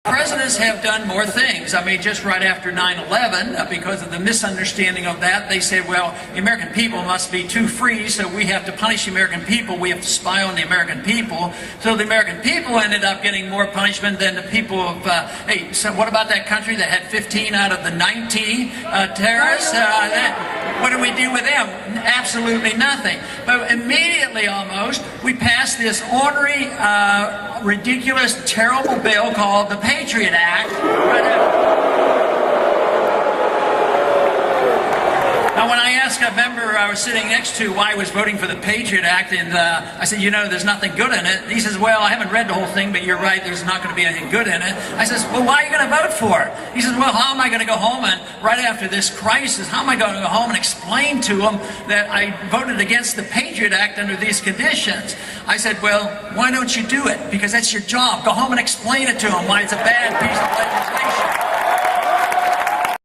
Presidents have done more things. I mean, just right after 9/11, because of the misunderstanding of that, they said, well, the American people must be too free, so we have to punish the American people. We have to spy on the American people. So the American people ended up getting more punishment than the people of, hey, so what about that country that had 15 out of the 90 terrorists? What do we do with them? Absolutely nothing. But immediately almost, we passed this ornery, ridiculous, terrible bill called the Patriot Act. Now, when I asked a member I was sitting next to why he was voting for the Patriot Act, and I said, you know, there's nothing good in it. He says, well, I haven't read the whole thing, but you're right, there's not going to be anything good in it. I says, well, why are you going to vote for it? He says, well, how am I going to go home and, right after this crisis, how am I going to go home and explain to them that I voted against the Patriot Act under these conditions? I said, well, why don't you do it? Because that's your job. Go home and explain it to them why it's a bad piece of legislation.